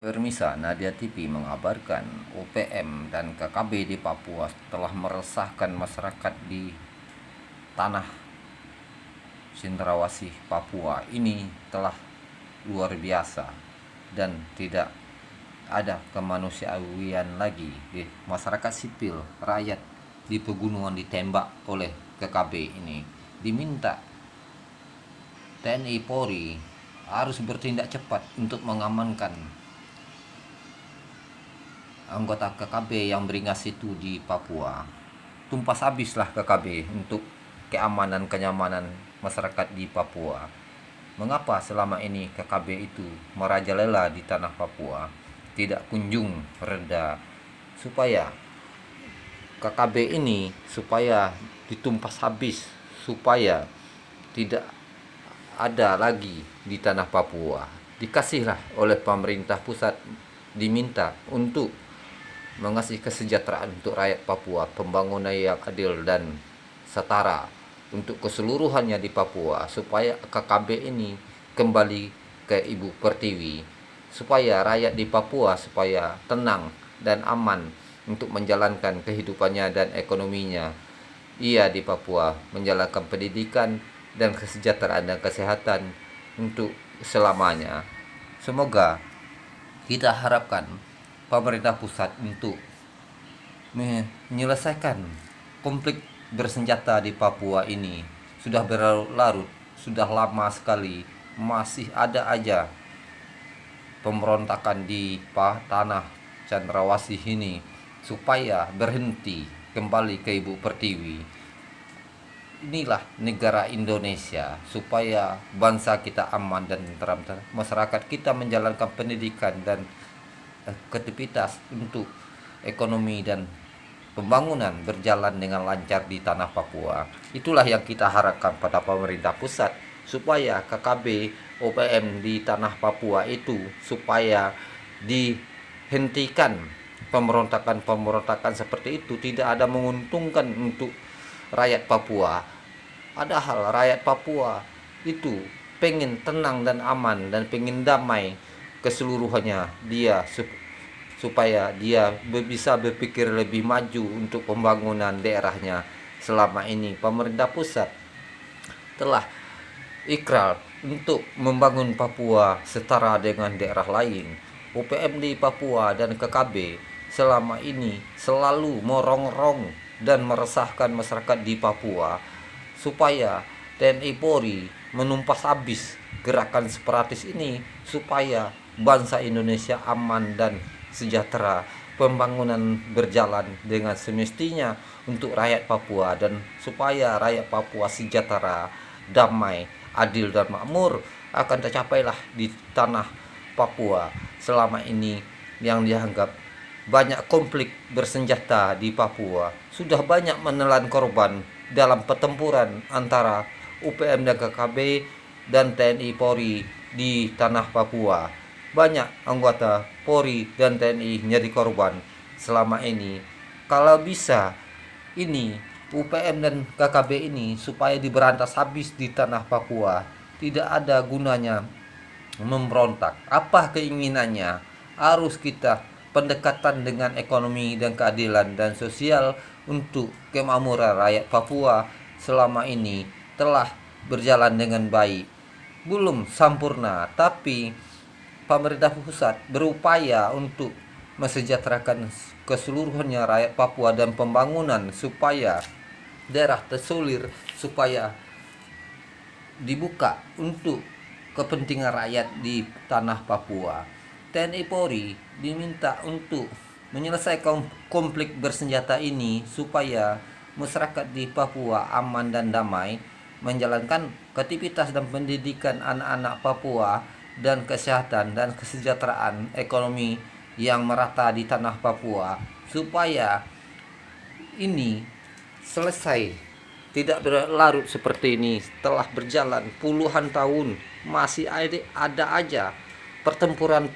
Permisa, Nadia TV mengabarkan UPM dan KKB di Papua telah meresahkan masyarakat di tanah Cendrawasih Papua ini telah luar biasa dan tidak ada kemanusiaan lagi di masyarakat sipil, rakyat di pegunungan ditembak oleh KKB ini. Diminta TNI Polri harus bertindak cepat untuk mengamankan anggota KKB yang beringas itu di Papua. Tumpas habislah KKB untuk kenyamanan masyarakat di Papua. Mengapa selama ini KKB itu merajalela di tanah Papua, tidak kunjung reda, supaya KKB ini supaya ditumpas habis, supaya tidak ada lagi di tanah Papua. Dikasihlah oleh pemerintah pusat, diminta untuk mengasih kesejahteraan untuk rakyat Papua, pembangunan yang adil dan setara untuk keseluruhannya di Papua, supaya KKB ini kembali ke Ibu Pertiwi, supaya rakyat di Papua supaya tenang dan aman untuk menjalankan kehidupannya dan ekonominya. Ia di Papua menjalankan pendidikan dan kesejahteraan dan kesehatan untuk selamanya. Semoga kita harapkan pemerintah pusat untuk menyelesaikan konflik bersenjata di Papua ini. Sudah berlarut, sudah lama sekali, masih ada aja pemberontakan di tanah Cendrawasih ini, supaya berhenti kembali ke Ibu Pertiwi. Inilah negara Indonesia, supaya bangsa kita aman dan tentram, masyarakat kita menjalankan pendidikan dan aktivitas untuk ekonomi dan pembangunan berjalan dengan lancar di tanah Papua. Itulah yang kita harapkan pada pemerintah pusat, supaya KKB OPM di tanah Papua itu supaya dihentikan. Pemberontakan seperti itu tidak ada menguntungkan untuk rakyat Papua. Padahal rakyat Papua itu pengen tenang dan aman dan pengen damai keseluruhannya, dia supaya dia bisa berpikir lebih maju untuk pembangunan daerahnya. Selama ini pemerintah pusat telah ikrar untuk membangun Papua setara dengan daerah lain. UPM di Papua dan KKB selama ini selalu merongrong dan meresahkan masyarakat di Papua, supaya TNI Polri menumpas habis gerakan separatis ini, supaya bangsa Indonesia aman dan sejahtera, pembangunan berjalan dengan semestinya untuk rakyat Papua, dan supaya rakyat Papua sejahtera, damai, adil dan makmur akan tercapailah di tanah Papua. Selama ini yang dianggap banyak konflik bersenjata di Papua, sudah banyak menelan korban dalam pertempuran antara UPM dan KKB dan TNI Polri di tanah Papua. Banyak anggota Polri dan TNI menjadi korban selama ini. Kalau bisa ini UPM dan KKB ini supaya diberantas habis di tanah Papua. Tidak ada gunanya memberontak. Apa keinginannya? Harus kita pendekatan dengan ekonomi dan keadilan dan sosial untuk kemakmuran rakyat Papua selama ini telah berjalan dengan baik. Belum sempurna, tapi pemerintah pusat berupaya untuk mesejahterakan keseluruhannya rakyat Papua dan pembangunan supaya daerah tersulir, supaya dibuka untuk kepentingan rakyat di tanah Papua. TNI Polri diminta untuk menyelesaikan konflik bersenjata ini supaya masyarakat di Papua aman dan damai, menjalankan aktivitas dan pendidikan anak-anak Papua, dan kesehatan dan kesejahteraan ekonomi yang merata di tanah Papua, supaya ini selesai, tidak berlarut seperti ini. Setelah berjalan puluhan tahun masih ada aja pertempuran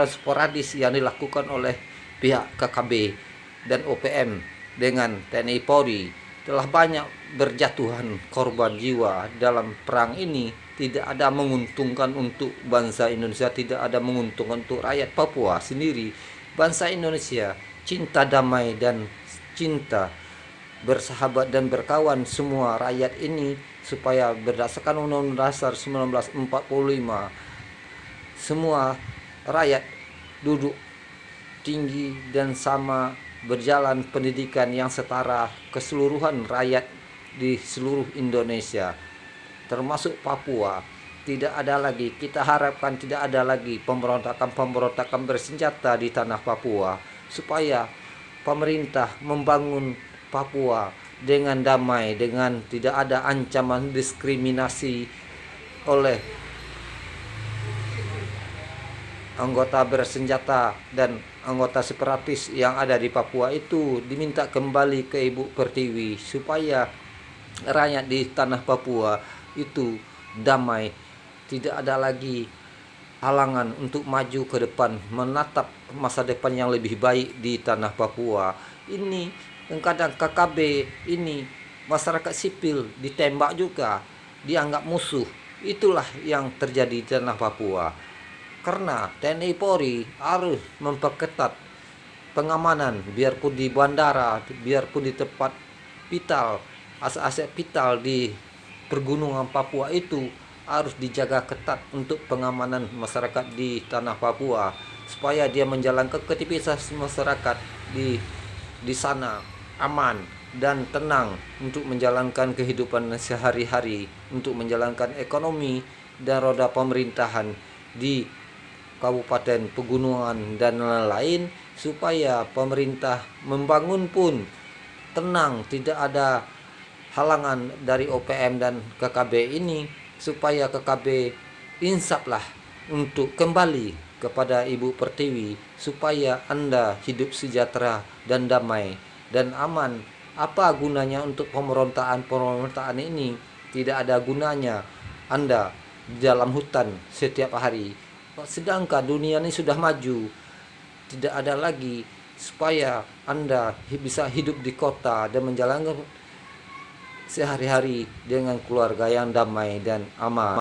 sporadis yang dilakukan oleh pihak KKB dan OPM dengan TNI Polri, telah banyak berjatuhan korban jiwa dalam perang ini, tidak ada menguntungkan untuk bangsa Indonesia, tidak ada menguntungkan untuk rakyat Papua sendiri. Bangsa Indonesia cinta damai dan cinta bersahabat dan berkawan semua rakyat ini, supaya berdasarkan Undang-Undang Dasar 1945 semua rakyat duduk tinggi dan sama, berjalan pendidikan yang setara keseluruhan rakyat di seluruh Indonesia, termasuk Papua. Tidak ada lagi, kita harapkan tidak ada lagi pemberontakan bersenjata di tanah Papua, supaya pemerintah membangun Papua dengan damai, dengan tidak ada ancaman diskriminasi oleh anggota bersenjata dan anggota separatis yang ada di Papua. Itu diminta kembali ke Ibu Pertiwi, supaya rakyat di tanah Papua itu damai, tidak ada lagi halangan untuk maju ke depan, menatap masa depan yang lebih baik di tanah Papua. Ini kadang KKB ini, masyarakat sipil ditembak juga, dianggap musuh. Itulah yang terjadi di tanah Papua. Karena TNI Polri harus memperketat pengamanan, biarpun di bandara, biarpun di tempat vital, aset-aset vital di pergunungan Papua itu harus dijaga ketat untuk pengamanan masyarakat di tanah Papua, supaya dia menjalankan aktivitas masyarakat di sana aman dan tenang untuk menjalankan kehidupan sehari-hari, untuk menjalankan ekonomi dan roda pemerintahan di Kabupaten Pegunungan dan lain-lain, supaya pemerintah membangun pun tenang, tidak ada halangan dari OPM dan KKB ini, supaya KKB insaflah untuk kembali kepada Ibu Pertiwi, supaya Anda hidup sejahtera dan damai dan aman. Apa gunanya untuk pemberontakan ini? Tidak ada gunanya Anda di dalam hutan setiap hari, sedangkan dunia ini sudah maju. Tidak ada lagi supaya Anda bisa hidup di kota dan menjalankan sehari-hari dengan keluarga yang damai dan aman.